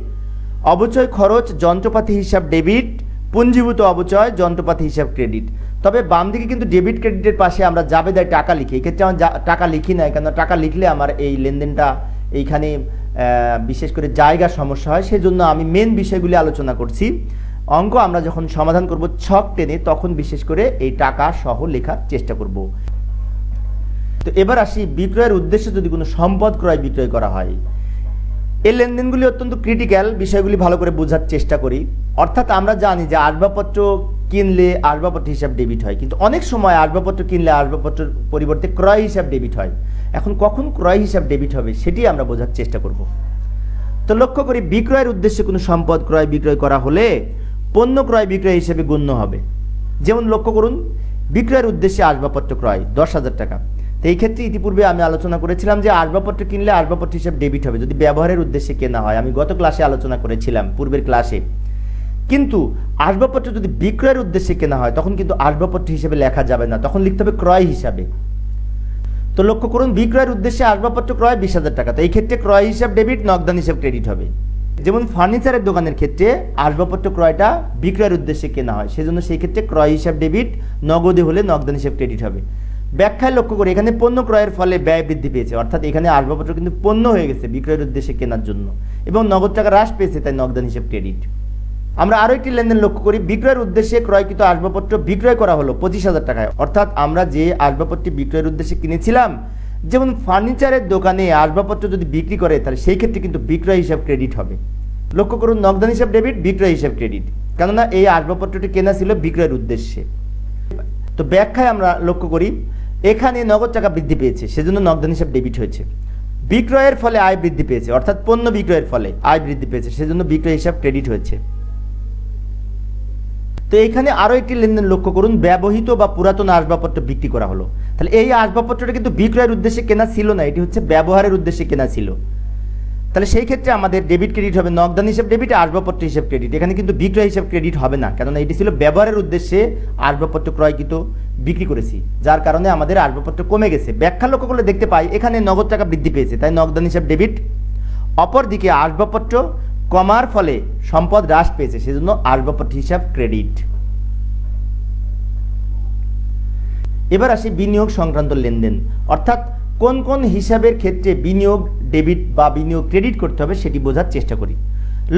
অবচয় খরচ যন্ত্রপাতি হিসাব ডেবিট, পুঞ্জীভূত অবচয় যন্ত্রপাতি হিসাব ক্রেডিট। তবে বাম দিকে কিন্তু ডেবিট ক্রেডিটের পাশে আমরা জাবেদায় টাকা লিখি, এই ক্ষেত্রে আমার টাকা লিখি না, কেন টাকা লিখলে আমার এই লেনদেনটা এইখানে বিশেষ করে জায়গার সমস্যা হয়, সেজন্য আমি মেন বিষয়গুলি আলোচনা করছি। অঙ্ক আমরা যখন সমাধান করব ছক টেনে, তখন বিশেষ করে এই টাকা সহ লেখার চেষ্টা করব। তো এবার আসি বিক্রয়ের উদ্দেশ্যে যদি কোনো সম্পদ ক্রয় বিক্রয় করা হয়, এই লেনদেনগুলি অত্যন্ত ক্রিটিক্যাল, বিষয়গুলি ভালো করে বোঝার চেষ্টা করি। অর্থাৎ আমরা জানি যে আসবাবপত্র কিনলে আসবাবপত্র হিসাব ডেবিট হয়, কিন্তু অনেক সময় আসবাবপত্র কিনলে আসবাবপত্রের পরিবর্তে ক্রয় হিসাব ডেবিট হয়। এখন কখন ক্রয় হিসাব ডেবিট হবে সেটি আমরা বোঝার চেষ্টা করব। তো লক্ষ্য করি বিক্রয়ের উদ্দেশ্যে কোনো সম্পদ ক্রয় বিক্রয় করা হলে পণ্য ক্রয় বিক্রয় হিসেবে গণ্য হবে। যেমন লক্ষ্য করুন বিক্রয়ের উদ্দেশ্যে আসবাবপত্র ক্রয় 10,000 টাকা। তো এই ক্ষেত্রে ইতিপূর্বে আমি আলোচনা করেছিলাম যে আসবাবপত্র কিনলে আসবাবপত্র হিসাব ডেবিট হবে যদি ব্যবহারের উদ্দেশ্যে কেনা হয়, আমি গত ক্লাসে আলোচনা করেছিলাম, পূর্বের ক্লাসে। কিন্তু আসবাবপত্র যদি বিক্রয়ের উদ্দেশ্যে কেনা হয় তখন কিন্তু আসবাবপত্র হিসেবে লেখা যাবে না, তখন লিখতে হবে ক্রয় হিসাবে। তো লক্ষ্য করুন বিক্রয়ের উদ্দেশ্যে আসবাবপত্র ক্রয় 20,000 টাকা। তো এই ক্ষেত্রে ক্রয় হিসাব ডেবিট, নগদান হিসাব ক্রেডিট হবে। যেমন ফার্নিচারের দোকানের ক্ষেত্রে আসবাবপত্র ক্রয়টা বিক্রয়ের উদ্দেশ্যে কেনা হয়, সেজন্য সেই ক্ষেত্রে ক্রয় হিসাব ডেবিট, নগদে হলে নগদান হিসাব ক্রেডিট হবে। ব্যাখ্যায় লক্ষ্য করে এখানে পণ্য ক্রয়ের ফলে ব্যয় বৃদ্ধি পেয়েছে, অর্থাৎ এখানে আসবাবপত্র কিন্তু পণ্য হয়ে গেছে বিক্রয়ের উদ্দেশ্যে কেনার জন্য, এবং নগদ টাকা হ্রাস পেয়েছে তাই নগদান হিসাব ক্রেডিট। আমরা আরও একটি লেনদেন লক্ষ্য করি বিক্রয়ের উদ্দেশ্যে ক্রয়কৃত আসবাবপত্র বিক্রয় করা হলো 25,000 টাকায়। অর্থাৎ আমরা যে আসবাবপত্রটি বিক্রয়ের উদ্দেশ্যে কিনেছিলাম, যেমন ফার্নিচারের দোকানে আসবাবপত্র যদি বিক্রি করে তাহলে সেই ক্ষেত্রে কিন্তু বিক্রয় হিসাব ক্রেডিট হবে। লক্ষ্য করুন নগদান হিসাব ডেবিট, বিক্রয় হিসাব ক্রেডিট, কেননা এই আসবাবপত্রটি কেনা ছিল বিক্রয়ের উদ্দেশ্যে। তো ব্যাখ্যায় আমরা লক্ষ্য করি এখানে নগদ টাকা বৃদ্ধি পেয়েছে সেজন্য নগদান হিসাব ডেবিট হয়েছে। বিক্রয়ের ফলে আয় বৃদ্ধি পেয়েছে, অর্থাৎ পণ্য বিক্রয়ের ফলে আয় বৃদ্ধি পেয়েছে সেজন্য বিক্রয় হিসাব ক্রেডিট হয়েছে। তো এখানে আরও একটি লেনদেন লক্ষ্য করুন ব্যবহৃত বা পুরাতন আসবাবপত্র বিক্রি করা হলো। তাহলে এই আসবাবপত্রটা কিন্তু বিক্রয়ের উদ্দেশ্যে কেনা ছিল না, এটি হচ্ছে ব্যবহারের উদ্দেশ্যে কেনা ছিল। তাহলে সেই ক্ষেত্রে আমাদের ডেবিট ক্রেডিট হবে নগদান হিসাব ডেবিট, আসবাবপত্র হিসাব ক্রেডিট। এখানে কিন্তু বিক্রয় হিসাব ক্রেডিট হবে না, কেননা এটি ছিল ব্যবহারের উদ্দেশ্যে আসবাবপত্র ক্রয়কৃত বিক্রি করেছি, যার কারণে আমাদের আসবাবপত্র কমে গেছে। ব্যাখ্যা লক্ষ্য করলে দেখতে পাই এখানে নগদ টাকা বৃদ্ধি পেয়েছে তাই নগদান হিসাব ডেবিট। অপরদিকে আসবাবপত্র কমার ফলে সম্পদ হ্রাস পেয়েছে, সেজন্য আসবাবপত্র হিসাব ক্রেডিট। এবার আসি বিনিয়োগ সংক্রান্ত লেনদেন, অর্থাৎ কোন কোন হিসাবের ক্ষেত্রে বিনিয়োগ ডেবিট বা বিনিয়োগ ক্রেডিট করতে হবে সেটি বোঝার চেষ্টা করি।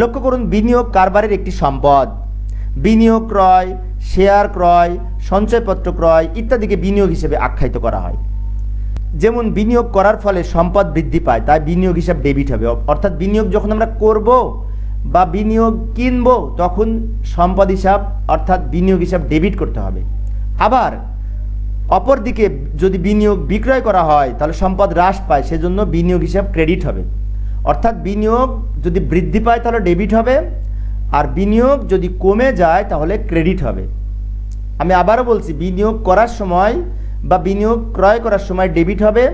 লক্ষ্য করুন, বিনিয়োগ কারবারের একটি সম্পদ। বিনিয়োগ ক্রয়, শেয়ার ক্রয়, সঞ্চয়পত্র ক্রয় ইত্যাদিকে বিনিয়োগ হিসেবে আখ্যায়িত করা হয়। যেমন বিনিয়োগ করার ফলে সম্পদ বৃদ্ধি পায়, তাই বিনিয়োগ হিসাব ডেবিট হবে। অর্থাৎ বিনিয়োগ যখন আমরা করব বা বিনিয়োগ কিনবো তখন সম্পদ হিসাব অর্থাৎ বিনিয়োগ হিসাব ডেবিট করতে হবে। আবার অপরদিকে যদি বিনিয়োগ বিক্রয় করা হয় তাহলে সম্পদ হ্রাস পায়, সেজন্য বিনিয়োগ হিসাব ক্রেডিট হবে। অর্থাৎ বিনিয়োগ যদি বৃদ্ধি পায় তাহলে ডেবিট হবে, আর বিনিয়োগ যদি কমে যায় তাহলে ক্রেডিট হবে। আমি আবারও বলছি, বিনিয়োগ করার সময় বা বিনিয়োগ ক্রয় করার সময় ডেবিট হবে,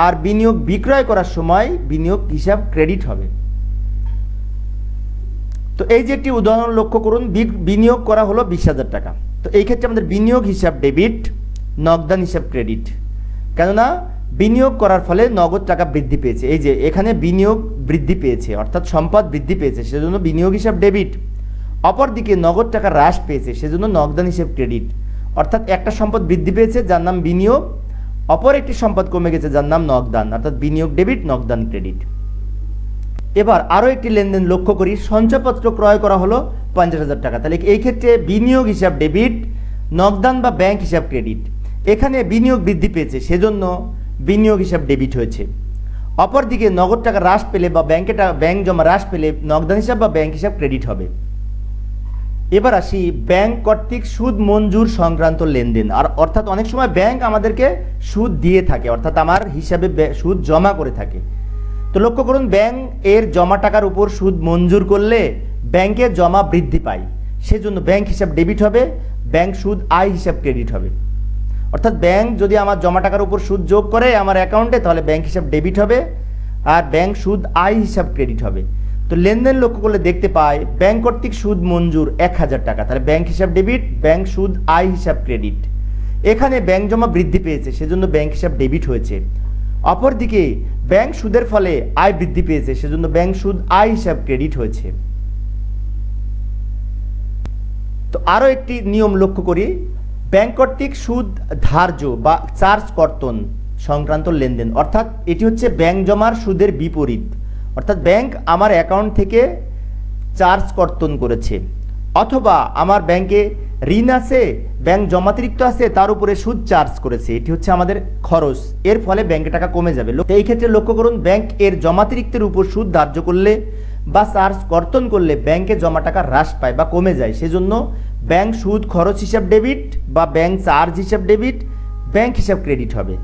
আর বিনিয়োগ বিক্রয় করার সময় বিনিয়োগ হিসাব ক্রেডিট হবে। তো এই যে একটি উদাহরণ লক্ষ্য করুন, বিনিয়োগ করা হলো 20,000 টাকা। তো এই ক্ষেত্রে আমাদের বিনিয়োগ হিসাব ডেবিট, নগদান হিসাব ক্রেডিট। কেননা বিনিয়োগ করার ফলে নগদ টাকা বৃদ্ধি পেয়েছে, এই যে এখানে বিনিয়োগ বৃদ্ধি পেয়েছে অর্থাৎ সম্পদ বৃদ্ধি পেয়েছে, সেজন্য বিনিয়োগ হিসাব ডেবিট। অপরদিকে নগদ টাকা হ্রাস পেয়েছে, সেজন্য নগদান হিসাব ক্রেডিট। অর্থাৎ একটা সম্পদ বৃদ্ধি পেয়েছে যার নাম বিনিয়োগ, অপর একটি সম্পদ কমে গেছে যার নাম নগদান, অর্থাৎ বিনিয়োগ ডেবিট, নগদান ক্রেডিট। এবার আরও একটি লেনদেন লক্ষ্য করি, সঞ্চয়পত্র ক্রয় করা হলো 50,000 টাকা। তাহলে এই ক্ষেত্রে বিনিয়োগ হিসাব ডেবিট, নগদান বা ব্যাংক হিসাব ক্রেডিট। এখানে বিনিয়োগ বৃদ্ধি পেয়েছে, সেজন্য বিনিয়োগ হিসাব ডেবিট হয়েছে। অপরদিকে নগদ টাকা হ্রাস পেলে বা ব্যাংক জমা হ্রাস পেলে নগদান হিসাব বা ব্যাংক হিসাব ক্রেডিট হবে। এবার আসি ব্যাংক কর্তৃক সুদ মঞ্জুর সংক্রান্ত লেনদেন। আর অর্থাৎ অনেক সময় ব্যাংক আমাদেরকে সুদ দিয়ে থাকে, অর্থাৎ আমার হিসাবে সুদ জমা করে থাকে। তো লক্ষ্য করুন, ব্যাংক এর জমা টাকার উপর সুদ মঞ্জুর করলে ব্যাংকের জমা বৃদ্ধি পায়, সেজন্য ব্যাংক হিসাব ডেবিট হবে, ব্যাংক সুদ আয় হিসাব ক্রেডিট হবে। অর্থাৎ ব্যাংক যদি আমার জমা টাকার উপর সুদ যোগ করে আমার অ্যাকাউন্টে তাহলে ব্যাংক হিসাব ডেবিট হবে, আর ব্যাংক সুদ আয় হিসাব ক্রেডিট হবে। তো লেনদেন লক্ষ্য করলে দেখতে পাই ব্যাংক কর্তৃক সুদ মঞ্জুর 1,000 টাকা, তাহলে ব্যাংক হিসাব ডেবিট, ব্যাংক সুদ আয় হিসাব ক্রেডিট। এখানে ব্যাংক জমা বৃদ্ধি পেয়েছে, সেজন্য ব্যাংক হিসাব ডেবিট হয়েছে। অপরদিকে ব্যাংক সুদের ফলে আয় বৃদ্ধি পেয়েছে, সেজন্য ব্যাংক সুদ আয় হিসাব ক্রেডিট হয়েছে। তো আরও একটি নিয়ম লক্ষ্য করি, ব্যাংক কর্তৃক সুদ ধার্য বা চার্জ কর্তন সংক্রান্ত লেনদেন। অর্থাৎ এটি হচ্ছে ব্যাংক জমার সুদের বিপরীত, অর্থাৎ ব্যাংক আমার অ্যাকাউন্ট থেকে চার্জ কর্তন করেছে, অথবা আমার ব্যাংকে ঋণ আছে, ব্যাংক জমাতিরিক্ত আছে, তার উপরে সুদ চার্জ করেছে, এটি হচ্ছে আমাদের খরচ, এর ফলে ব্যাংকে টাকা কমে যাবে। এই ক্ষেত্রে লক্ষ্য করুন, ব্যাংক এর জমাতিরিক্তের উপর সুদ ধার্য করলে বা চার্জ কর্তন করলে ব্যাংকে জমা টাকা হ্রাস পায় বা কমে যায়, সেজন্য ব্যাংক সুদ খরচ হিসাব ডেবিট বা ব্যাংক চার্জ হিসাব ডেবিট, ব্যাংক হিসাব ক্রেডিট হবে।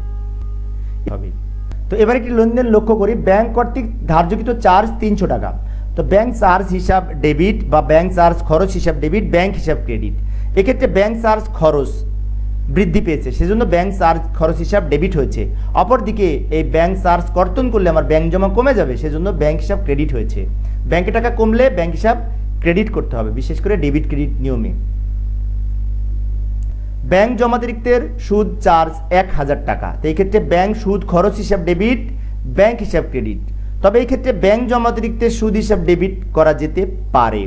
তো এবার একটি লেনদেন লক্ষ্য করি, ব্যাংক কর্তৃক ধার্যকৃত চার্জ 300 টাকা। তো ব্যাংক চার্জ হিসাব ডেবিট বা ব্যাংক চার্জ খরচ হিসাব ডেবিট, ব্যাংক হিসাব ক্রেডিট। এক্ষেত্রে ব্যাংক চার্জ খরচ বৃদ্ধি পেয়েছে, সেজন্য ব্যাংক চার্জ খরচ হিসাব ডেবিট হয়েছে। অপরদিকে এই ব্যাংক চার্জ কর্তন করলে আমার ব্যাংক জমা কমে যাবে, সেজন্য ব্যাংক হিসাব ক্রেডিট হয়েছে। ব্যাংকে টাকা কমলে ব্যাংক হিসাব ক্রেডিট করতে হবে, বিশেষ করে ডেবিট ক্রেডিট নিয়মে। ব্যাংক জমাতিরিক্তের সুদ চার্জ 1,000 টাকা। তো এই ক্ষেত্রে ব্যাংক সুদ খরচ হিসাব ডেবিট, ব্যাংক হিসাব ক্রেডিট। তবে এই ক্ষেত্রে ব্যাংক জমাতিরিক্তের সুদ হিসাব ডেবিট করা যেতে পারে।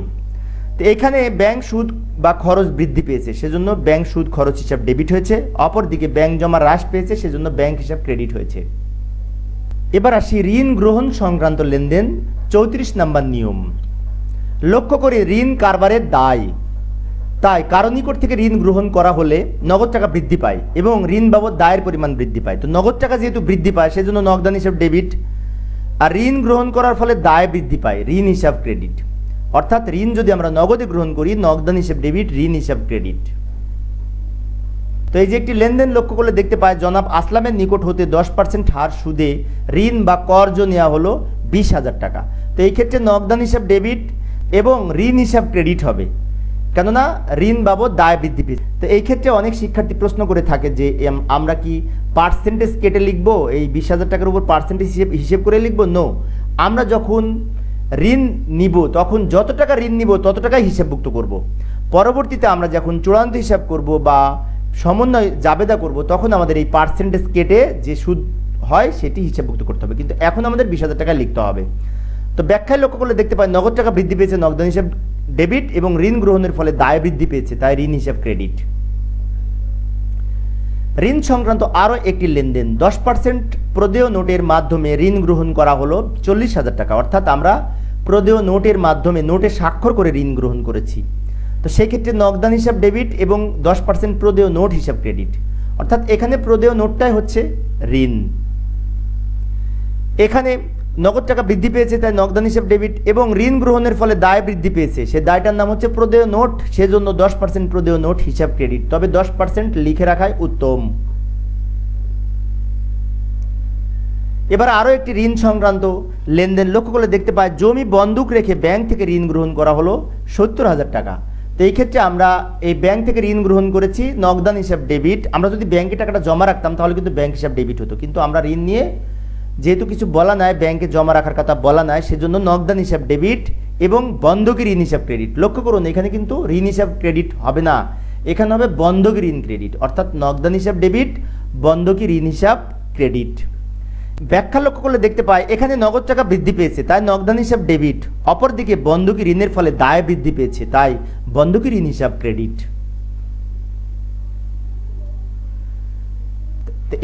তো এখানে ব্যাংক সুদ বা খরচ বৃদ্ধি পেয়েছে, সেজন্য ব্যাংক সুদ খরচ হিসাব ডেবিট হয়েছে। অপরদিকে ব্যাংক জমা হ্রাস পেয়েছে, সেজন্য ব্যাংক হিসাব ক্রেডিট হয়েছে। এবার আসি ঋণ গ্রহণ সংক্রান্ত লেনদেন, 34 নম্বর নিয়ম। লক্ষ্য করি ঋণ কারবারের দায়, তাই কারো নিকট থেকে ঋণ গ্রহণ করা হলে নগদ টাকা বৃদ্ধি পায় এবং ঋণ বাবদ দায়ের পরিমাণ বৃদ্ধি পায়। তো নগদ টাকা যেহেতু বৃদ্ধি পায়, সেজন্য নগদান হিসাব ডেবিট, আর ঋণ গ্রহণ করার ফলে দায় বৃদ্ধি পায়, ঋণ হিসাব ক্রেডিট। অর্থাৎ ঋণ যদি আমরা নগদে গ্রহণ করি, নগদান হিসাব ডেবিট, ঋণ হিসাব ক্রেডিট। তো এই যে একটি লেনদেন লক্ষ্য করলে দেখতে পাই জনাব আসলামের নিকট হতে 10% হার সুদে ঋণ বা কর্জ নেওয়া হলো 20,000 টাকা। তো এই ক্ষেত্রে নগদান হিসাব ডেবিট এবং ঋণ হিসাব ক্রেডিট হবে, কেননা ঋণ বাবদ দায় বৃদ্ধি পেয়েছে। তো এই ক্ষেত্রে অনেক শিক্ষার্থী প্রশ্ন করে থাকে যে আমরা কি পার্সেন্টেজ কেটে লিখবো, এই 20,000 টাকার উপর পার্সেন্টেজ হিসেব করে লিখবো? নো, আমরা যখন ঋণ নিব তখন যত টাকা ঋণ নিব তত টাকাই হিসাবভুক্ত করব। পরবর্তীতে আমরা যখন চূড়ান্ত হিসাব করব বা সমন্বয় জাবেদা করব, তখন আমাদের এই পার্সেন্টেজ কেটে যে সুদ হয় সেটি হিসাবভুক্ত করতে হবে, কিন্তু এখন আমাদের 20,000 টাকা লিখতে হবে। তো ব্যাখ্যায় লক্ষ্য করলে দেখতে পাই নগদ টাকা বৃদ্ধি পেয়েছে, নগদান হিসাব ডেবিট, এবং ঋণ গ্রহণের ফলে দায় বৃদ্ধি পেয়েছে, তাই ঋণ হিসাব ক্রেডিট। ঋণ সংক্রান্ত আরও একটি লেনদেন, 10% প্রদেয় নোটের মাধ্যমে ঋণ গ্রহণ করা হলো 40,000 টাকা, অর্থাৎ আমরা প্রদেয় নোটের মাধ্যমে নোটে স্বাক্ষর করে ঋণ গ্রহণ করেছি। তো সেই ক্ষেত্রে নগদান হিসাব ডেবিট এবং 10% প্রদেয় নোট হিসাব ক্রেডিট, অর্থাৎ এখানে প্রদেয় নোটটাই হচ্ছে ঋণ। এখানে নগদ টাকা বৃদ্ধি পেয়েছে তাই নগদান হিসাব ডেবিট, এবং ঋণ গ্রহণের ফলে দায় বৃদ্ধি পেয়েছে, সে দায়টার নাম হচ্ছে প্রদেয় নোট, সেজন্য 10% প্রদেয় নোট হিসাব ক্রেডিট, তবে 10% লিখে রাখাই উত্তম। এবার আরও একটি ঋণ সংক্রান্ত লেনদেন লক্ষ্য করলে দেখতে পাই জমি বন্ধক রেখে ব্যাংক থেকে ঋণ গ্রহণ করা হলো 70,000 টাকা। তো এই ক্ষেত্রে আমরা এই ব্যাংক থেকে ঋণ গ্রহণ করেছি, নগদান হিসাব ডেবিট। আমরা যদি ব্যাংকে টাকাটা জমা রাখতাম তাহলে কিন্তু ব্যাংক হিসাব ডেবিট হতো, কিন্তু আমরা ঋণ নিয়ে যেহেতু কিছু বলা নাই, ব্যাংকে জমা রাখার কথা বলা নাই, সেজন্য নগদান হিসাব ডেবিট এবং বন্ধকি ঋণ হিসাব ক্রেডিট। লক্ষ্য করুন এখানে কিন্তু ঋণ হিসাব ক্রেডিট হবে না, এখানে হবে বন্ধকি ঋণ ক্রেডিট, অর্থাৎ নগদান হিসাব ডেবিট, বন্ধকি ঋণ হিসাব ক্রেডিট। ব্যাখ্যা লক্ষ্য করলে দেখতে পাই এখানে নগদ টাকা বৃদ্ধি পেয়েছে তাই নগদান হিসাব ডেবিট, অপরদিকে বন্ধকি ঋণের ফলে দায় বৃদ্ধি পেয়েছে তাই বন্ধকি ঋণ হিসাব ক্রেডিট।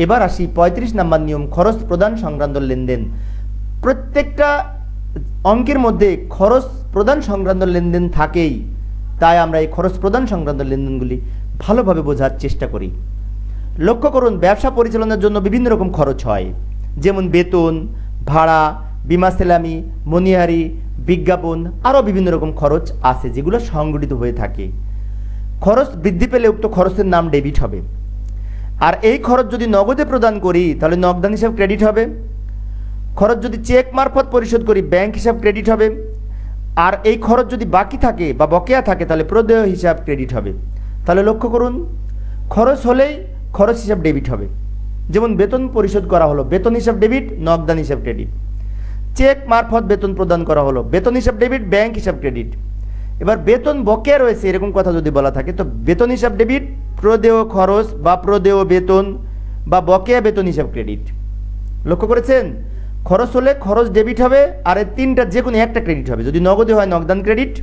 এবার আসি 35 নম্বর নিয়ম, খরচ প্রদান সংক্রান্ত লেনদেন। প্রত্যেকটা অঙ্কের মধ্যে খরচ প্রদান সংক্রান্ত লেনদেন থাকেই, তাই আমরা এই খরচ প্রদান সংক্রান্ত লেনদেনগুলি ভালোভাবে বোঝার চেষ্টা করি। লক্ষ্য করুন ব্যবসা পরিচালনার জন্য বিভিন্ন রকম খরচ হয়, যেমন বেতন, ভাড়া, বিমা সেলামি, মনিহারি, বিজ্ঞাপন, আরও বিভিন্ন রকম খরচ আছে যেগুলো সংগঠিত হয়ে থাকে। খরচ বৃদ্ধি পেলে উক্ত খরচের নাম ডেবিট হবে, আর এই খরচ যদি নগদে প্রদান করি তাহলে নগদান হিসাব ক্রেডিট হবে। খরচ যদি চেক মারফত পরিশোধ করি ব্যাংক হিসাব ক্রেডিট হবে, আর এই খরচ যদি বাকি থাকে বা বকেয়া থাকে তাহলে প্রদেয় হিসাব ক্রেডিট হবে। তাহলে লক্ষ্য করুন খরচ হলেই খরচ হিসাব ডেবিট হবে, যেমন বেতন পরিশোধ করা হলো বেতন হিসাব ডেবিট, নগদান হিসাব ক্রেডিট। চেক মারফত বেতন প্রদান করা হলো বেতন হিসাব ডেবিট, ব্যাংক হিসাব ক্রেডিট। এবার বেতন বকেয়া রয়েছে এরকম কথা যদি বলা থাকে তো বেতন হিসাব ডেবিট, প্রদেয় খরচ বা প্রদেয় বেতন বা বকেয়া বেতন হিসাব ক্রেডিট। লক্ষ্য করেছেন খরচ হলে খরচ ডেবিট হবে, আর এই তিনটা যে কোনো একটা ক্রেডিট হবে। যদি নগদে হয় নগদান ক্রেডিট,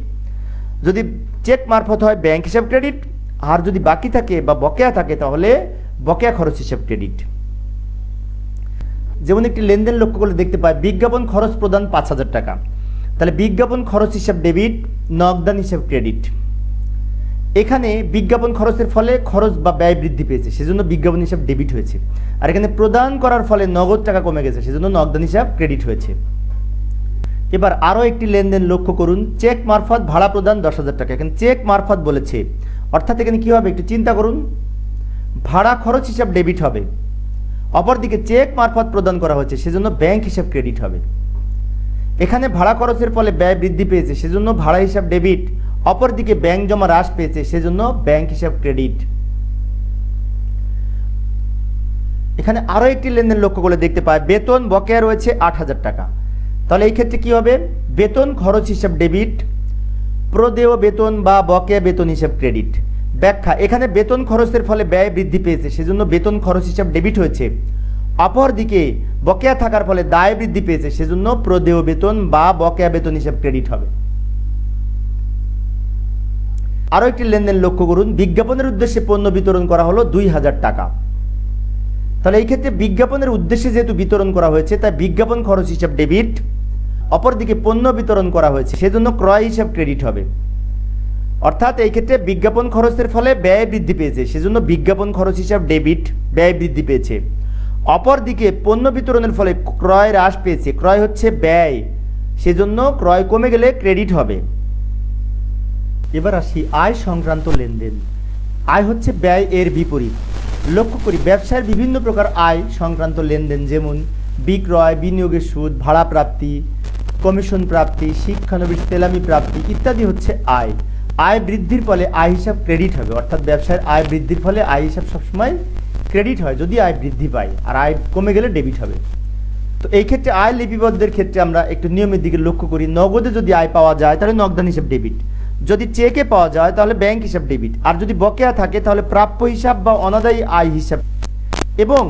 যদি চেক মারফত হয় ব্যাংক হিসাব ক্রেডিট, আর যদি বাকি থাকে বা বকেয়া থাকে তাহলে বকেয়া খরচ হিসাব ক্রেডিট। যেমন একটি লেনদেন লক্ষ্য করলে দেখতে পাই বিজ্ঞাপন খরচ প্রদান 5,000 টাকা, তাহলে বিজ্ঞাপন খরচ হিসাব ডেবিট, নগদান হিসাব ক্রেডিট। এখানে বিজ্ঞাপন খরচের ফলে খরচ বা ব্যয় বৃদ্ধি পেয়েছে সেজন্য বিজ্ঞাপন হিসাব ডেবিট হয়েছে, আর এখানে প্রদান করার ফলে নগদ টাকা কমে গেছে সেজন্য নগদান হিসাব ক্রেডিট হয়েছে। এবার আরও একটি লেনদেন লক্ষ্য করুন, চেক মারফত ভাড়া প্রদান 10,000 টাকা। এখানে চেক মারফত বলেছে, অর্থাৎ এখানে কী হবে একটু চিন্তা করুন, ভাড়া খরচ হিসাব ডেবিট হবে, অপরদিকে চেক মারফত প্রদান করা হয়েছে সেজন্য ব্যাংক হিসাব ক্রেডিট হবে। এখানে ভাড়া খরচের ফলে ব্যয় বৃদ্ধি পেয়েছে সেজন্য ভাড়া হিসাব ডেবিট, অপরদিকে ব্যাংক জমা হ্রাস পেয়েছে সেজন্য ব্যাংক হিসাব ক্রেডিট। এখানে আরও একটি লেনদেন লক্ষ্য করে দেখতে পাই বেতন বকেয়া রয়েছে 8,000 টাকা, তাহলে এই ক্ষেত্রে কি হবে বেতন খরচ হিসাব ডেবিট, প্রদেয় বেতন বা বকেয়া বেতন হিসাব ক্রেডিট। ব্যাখ্যা এখানে বেতন খরচের ফলে ব্যয় বৃদ্ধি পেয়েছে সেজন্য বেতন খরচ হিসাব ডেবিট হয়েছে, অপরদিকে বকেয়া থাকার ফলে দায় বৃদ্ধি পেয়েছে সেজন্য প্রদেয় বেতন বা বকেয়া বেতন হিসাব ক্রেডিট হবে। আরও একটি লেনদেন লক্ষ্য করুন, বিজ্ঞাপনের উদ্দেশ্যে পণ্য বিতরণ করা হলো 2,000 টাকা, তাহলে এই ক্ষেত্রে বিজ্ঞাপনের উদ্দেশ্যে যেহেতু বিতরণ করা হয়েছে তাই বিজ্ঞাপন খরচ হিসাব ডেবিট, অপরদিকে পণ্য বিতরণ করা হয়েছে সেজন্য ক্রয় হিসাব ক্রেডিট হবে। অর্থাৎ এই ক্ষেত্রে বিজ্ঞাপন খরচের ফলে ব্যয় বৃদ্ধি পেয়েছে সেজন্য বিজ্ঞাপন খরচ হিসাব ডেবিট, ব্যয় বৃদ্ধি পেয়েছে, অপরদিকে পণ্য বিতরণের ফলে ক্রয় হ্রাস পেয়েছে, ক্রয় হচ্ছে ব্যয় সেজন্য ক্রয় কমে গেলে ক্রেডিট হবে। এবার আসি আয় সংক্রান্ত লেনদেন। আয় হচ্ছে ব্যয় এর বিপরীত। লক্ষ্য করি ব্যবসায়ের বিভিন্ন প্রকার আয় সংক্রান্ত লেনদেন যেমন বিক্রয়, বিনিয়োগের সুদ, ভাড়া প্রাপ্তি, কমিশন প্রাপ্তি, শিক্ষানবিশ সেলামি প্রাপ্তি ইত্যাদি হচ্ছে আয়। আয় বৃদ্ধির ফলে আয় হিসাব ক্রেডিট হবে, অর্থাৎ ব্যবসায়ের আয় বৃদ্ধির ফলে আয় হিসাব সবসময় ক্রেডিট হয় যদি আয় বৃদ্ধি পায়, আর আয় কমে গেলে ডেবিট হবে। তো এই ক্ষেত্রে আয় লিপিবদ্ধের ক্ষেত্রে আমরা একটু নিয়মের দিকে লক্ষ্য করি। নগদে যদি আয় পাওয়া যায় তাহলে নগদান হিসাব ডেবিট, যদি চেকে পাওয়া যায় তাহলে ব্যাংক হিসাব ডেবিট, আর যদি বকেয়া থাকে তাহলে প্রাপ্য হিসাব বা অনাদায়ী আয় হিসাব, এবং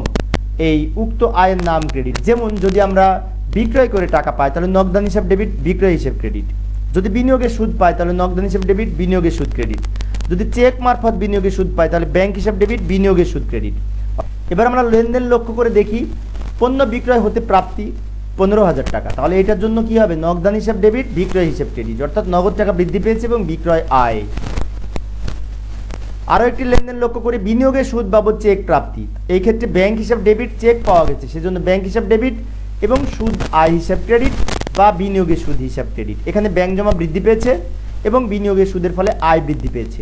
এই উক্ত আয়ের নাম ক্রেডিট। যেমন যদি আমরা বিক্রয় করে টাকা পায় তাহলে নগদান হিসাব ডেবিট, বিক্রয় হিসাব ক্রেডিট। যদি বিনিয়োগের সুদ পায় তাহলে নগদান হিসাব ডেবিট, বিনিয়োগের সুদ ক্রেডিট। যদি চেক মারফত বিনিয়োগের সুদ পায় তাহলে ব্যাংক হিসাব ডেবিট, বিনিয়োগের সুদ ক্রেডিট। এবার আমরা লেনদেন লক্ষ্য করে দেখি, পণ্য বিক্রয় হতে প্রাপ্তি 15,000 টাকা, তাহলে এটার জন্য কি হবে? নগদান হিসাব ডেবিট, বিক্রয় হিসাব ক্রেডিট, অর্থাৎ নগদ টাকা বৃদ্ধি পেয়েছে এবং বিক্রয় আয়। আরও একটি লেনদেন লক্ষ্য করে বিনিয়োগের সুদ বাবদ চেক প্রাপ্তি, এই ক্ষেত্রে ব্যাংক হিসাব ডেবিট, চেক পাওয়া গেছে সেজন্য ব্যাংক হিসাব ডেবিট এবং সুদ আয় হিসাব ক্রেডিট বা বিনিয়োগের সুদ হিসাব ক্রেডিট। এখানে ব্যাংক জমা বৃদ্ধি পেয়েছে এবং বিনিয়োগের সুদের ফলে আয় বৃদ্ধি পেয়েছে।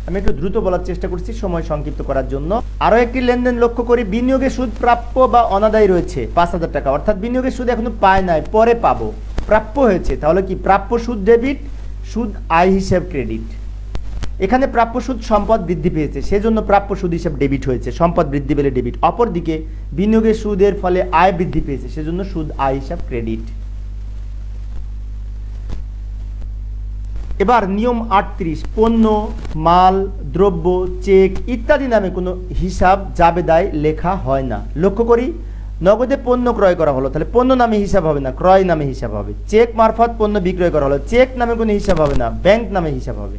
আমি একটু দ্রুত বলার চেষ্টা করছি সময় সংক্ষিপ্ত করার জন্য। আরও একটি লেনদেন লক্ষ্য করি, বিনিয়োগের সুদ প্রাপ্য বা অনাদায়ী রয়েছে 5,000 টাকা, অর্থাৎ বিনিয়োগের সুদ এখনো পায় নাই, পরে পাবো, প্রাপ্য হয়েছে, তাহলে কি প্রাপ্য সুদ ডেবিট, সুদ আয় হিসাব ক্রেডিট। এখানে প্রাপ্য সুদ সম্পদ বৃদ্ধি পেয়েছে সেজন্য প্রাপ্য সুদ হিসাব ডেবিট হয়েছে, সম্পদ বৃদ্ধি পেলে ডেবিট। অপরদিকে বিনিয়োগের সুদের ফলে আয় বৃদ্ধি পেয়েছে সেজন্য সুদ আয় হিসাব ক্রেডিট। এবার নিয়ম 38, পণ্য, মাল, দ্রব্য, চেক ইত্যাদি নামে কোনো হিসাব জাবেদায় লেখা হয় না। লক্ষ্য করি, নগদে পণ্য ক্রয় করা হলো তাহলে পণ্য নামে হিসাব হবে না, ক্রয় নামে হিসাব হবে। চেক মারফত পণ্য বিক্রয় করা হলো, চেক নামে কোনো হিসাব হবে না, ব্যাংক নামে হিসাব হবে।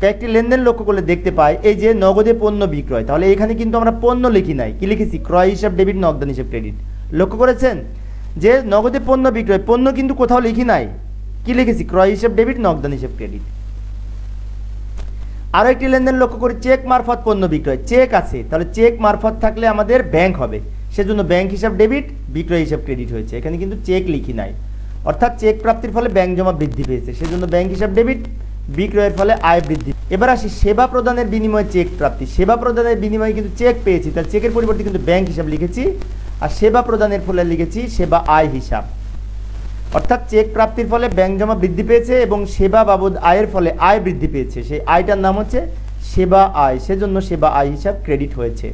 কয়েকটি লেনদেন লক্ষ্য করলে দেখতে পাই, এই যে নগদে পণ্য বিক্রয়, তাহলে এখানে কিন্তু আমরা পণ্য লিখি নাই, কি লিখেছি? ক্রয় হিসাব ডেবিট, নগদান হিসাব ক্রেডিট। লক্ষ্য করেছেন যে নগদে পণ্য বিক্রয়, পণ্য কিন্তু কোথাও লিখি নাই, কি লিখেছি? ক্রয় হিসাব ডেবিট, নগদান হিসাব ক্রেডিট। আরও একটি লেনদেন লক্ষ্য করি, চেক মারফত পণ্য বিক্রয়, চেক আছে তাহলে চেক মারফত থাকলে আমাদের ব্যাংক হবে সেজন্য ব্যাংক হিসাব ডেবিট, বিক্রয় হিসাব ক্রেডিট হয়েছে। এখানে কিন্তু চেক লিখি নাই, অর্থাৎ চেক প্রাপ্তির ফলে ব্যাংক জমা বৃদ্ধি পেয়েছে সেজন্য ব্যাংক হিসাব ডেবিট, বিক্রয়ের ফলে আয় বৃদ্ধি। এবার আসি সেবা প্রদানের বিনিময়ে চেক প্রাপ্তি, সেবা প্রদানের বিনিময়ে কিন্তু চেক পেয়েছি তাহলে চেকের পরিবর্তে কিন্তু ব্যাংক হিসাব লিখেছি, আর সেবা প্রদানের ফলে লিখেছি সেবা আয় হিসাব। অর্থাৎ চেক প্রাপ্তির ফলে ব্যাংক জমা বৃদ্ধি পেয়েছে এবং সেবা বাবদ আয়ের ফলে আয় বৃদ্ধি পেয়েছে, সেই আয়টার নাম হচ্ছে সেবা আয়, সেজন্য সেবা আয় হিসাব ক্রেডিট হয়েছে।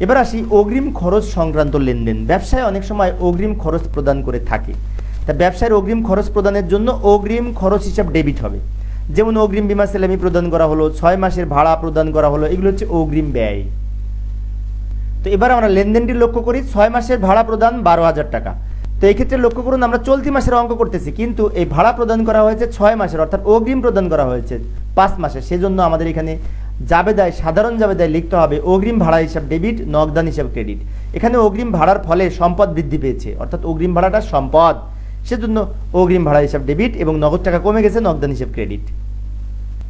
এবার আসি অগ্রিম খরচ সংক্রান্ত লেনদেন। ব্যবসায় অনেক সময় অগ্রিম খরচ প্রদান করে থাকে, তা ব্যবসায়ের অগ্রিম খরচ প্রদানের জন্য অগ্রিম খরচ হিসাব ডেবিট হবে। যেমন অগ্রিম বীমা সেলামি প্রদান করা হলো, 6 মাসের ভাড়া প্রদান করা হলো, এগুলো হচ্ছে অগ্রিম ব্যয়। তো এবার আমরা লেনদেনটি লক্ষ্য করি, 6 মাসের ভাড়া প্রদান 12,000 টাকা। তো এই ক্ষেত্রে লক্ষ্য করুন, আমরা চলতি মাসের অঙ্ক করতেছি কিন্তু এই ভাড়া প্রদান করা হয়েছে 6 মাসের, অর্থাৎ অগ্রিম প্রদান করা হয়েছে 5 মাসের, সেজন্য আমাদের এখানে জাবেদায়, সাধারণ জাবেদায় লিখতে হবে অগ্রিম ভাড়া হিসাব ডেবিট, নগদান হিসাব ক্রেডিট। এখানে অগ্রিম ভাড়ার ফলে সম্পদ বৃদ্ধি পেয়েছে, অর্থাৎ অগ্রিম ভাড়াটা সম্পদ, সেজন্য অগ্রিম ভাড়া হিসাব ডেবিট এবং নগদ টাকা কমে গেছে, নগদান হিসাব ক্রেডিট।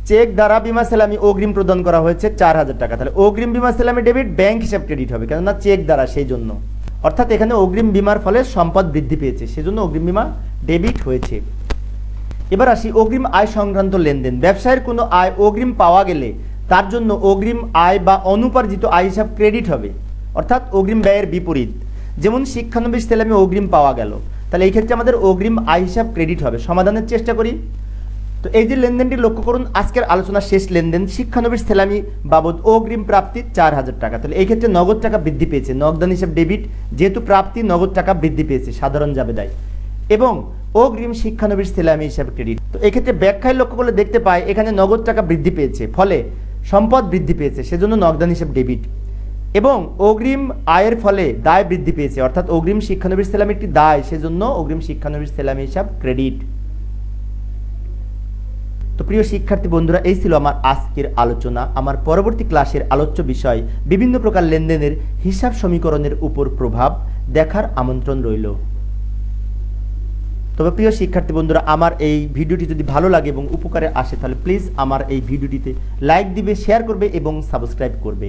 চেক দ্বারা বীমা সেলামি অগ্রিম প্রদান করা হয়েছে 4,000 টাকা, তাহলে অগ্রিম বীমা সেলামি ডেবিট, ব্যাংক হিসাব ক্রেডিট হবে, কেননা চেক দ্বারা, সেই জন্য। অর্থাৎ এখানে অগ্রিম বীমার ফলে সম্পদ বৃদ্ধি পেয়েছে সেজন্য অগ্রিম বীমা ডেবিট হয়েছে। এবার আসি অগ্রিম আয় সংক্রান্ত লেনদেন। ব্যবসায়ের কোনো আয় অগ্রিম পাওয়া গেলে তার জন্য অগ্রিম আয় বা অনুপার্জিত আয় হিসাব ক্রেডিট হবে, অর্থাৎ অগ্রিম ব্যয়ের বিপরীত। যেমন শিক্ষানবিশ সেলামি অগ্রিম পাওয়া গেল, তাহলে এই ক্ষেত্রে আমাদের অগ্রিম আয় হিসাব ক্রেডিট হবে। সমাধানের চেষ্টা করি। তো এই যে লেনদেনটি লক্ষ্য করুন, আজকের আলোচনার শেষ লেনদেন, শিক্ষানবিশ সেলামি বাবদ অগ্রিম প্রাপ্তি 4,000 টাকা, তাহলে এই ক্ষেত্রে নগদ টাকা বৃদ্ধি পেয়েছে, নগদান হিসাব ডেবিট, যেহেতু প্রাপ্তি নগদ টাকা বৃদ্ধি পেয়েছে সাধারণ জাবেদায়, এবং অগ্রিম শিক্ষানবিশ সেলামি হিসাবে ক্রেডিট। তো এই ক্ষেত্রে ব্যাখ্যায় লক্ষ্য করলে দেখতে পাই এখানে নগদ টাকা বৃদ্ধি পেয়েছে, ফলে সম্পদ বৃদ্ধি পেয়েছে সেজন্য নগদান হিসাব ডেবিট, এবং অগ্রিম আয়ের ফলে দায় বৃদ্ধি পেয়েছে, অর্থাৎ অগ্রিম শিক্ষানবিশ সেলামি একটি দায়, সেজন্য অগ্রিম শিক্ষানবিশ সেলামি হিসাব ক্রেডিট। তো প্রিয় শিক্ষার্থী বন্ধুরা, এই ছিল আমার আজকের আলোচনা। আমার পরবর্তী ক্লাসের আলোচ্য বিষয় বিভিন্ন প্রকার লেনদেনের হিসাব সমীকরণের উপর প্রভাব দেখার আমন্ত্রণ রইল। তবে প্রিয় শিক্ষার্থী বন্ধুরা, আমার এই ভিডিওটি যদি ভালো লাগে এবং উপকারে আসে তাহলে প্লিজ আমার এই ভিডিওটিতে লাইক দিবে, শেয়ার করবে এবং সাবস্ক্রাইব করবে।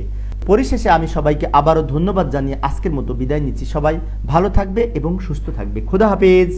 পরিশেষে আমি সবাইকে আবারও ধন্যবাদ জানিয়ে আজকের মতো বিদায় নিচ্ছি। সবাই ভালো থাকবে এবং সুস্থ থাকবে। খোদা হাফেজ।